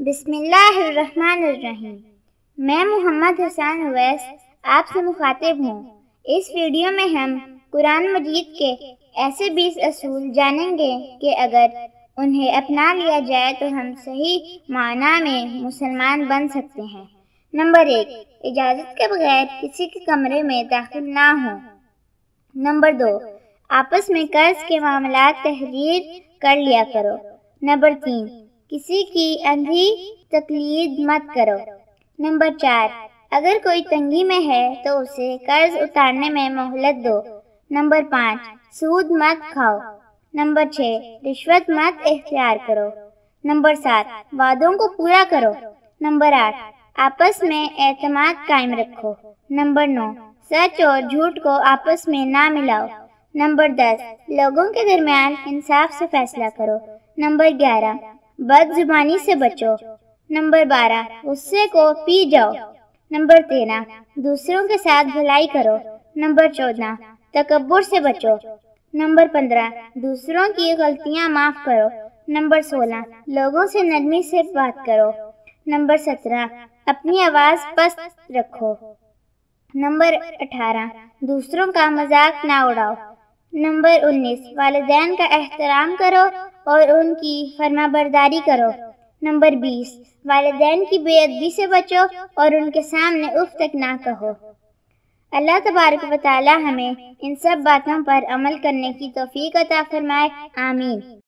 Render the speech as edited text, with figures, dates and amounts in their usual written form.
بسم اللہ الرحمن الرحیم۔ میں محمد حسین اویس آپ سے مخاطب ہوں۔ اس ویڈیو میں ہم قرآن مجید کے ایسے 20 اصول جانیں گے کہ اگر انہیں اپنا لیا جائے تو ہم صحیح معنی میں مسلمان بن سکتے ہیں۔ نمبر 1، اجازت کے بغیر کسی کے کمرے میں داخل نہ ہوں۔ نمبر 2، آپس میں قرض کے معاملات تحریر کر لیا کرو۔ نمبر 3، کسی کی اندھی تقلید مت کرو۔ نمبر 4، اگر کوئی تنگی میں ہے تو اسے قرض اتارنے میں مہلت دو۔ نمبر 5، سود مت کھاؤ۔ نمبر 6، رشوت مت اختیار کرو۔ نمبر 7، وعدوں کو پورا کرو۔ نمبر 8، آپس میں اعتماد قائم رکھو۔ نمبر 9، سچ اور جھوٹ کو آپس میں نہ ملاؤ۔ نمبر 10، لوگوں کے درمیان انصاف سے فیصلہ کرو۔ نمبر 11، بد زبانی سے بچو۔ نمبر 12، غصے کو پی جاؤ۔ نمبر 13، دوسروں کے ساتھ بھلائی کرو۔ نمبر 14، تکبر سے بچو۔ نمبر 15، دوسروں کی غلطیاں معاف کرو۔ نمبر 16، لوگوں سے نرمی سے بات کرو۔ نمبر 17، اپنی آواز پست رکھو۔ نمبر 18، دوسروں کا مذاق نہ اڑاؤ۔ نمبر 19، والدین کا احترام کرو اور ان کی فرمانبرداری کرو۔ نمبر 20، والدین کی بے ادبی سے بچو اور ان کے سامنے اف تک نہ کہو۔ اللہ تبارک و تعالی ہمیں ان سب باتوں پر عمل کرنے کی توفیق عطا فرمائے، آمین۔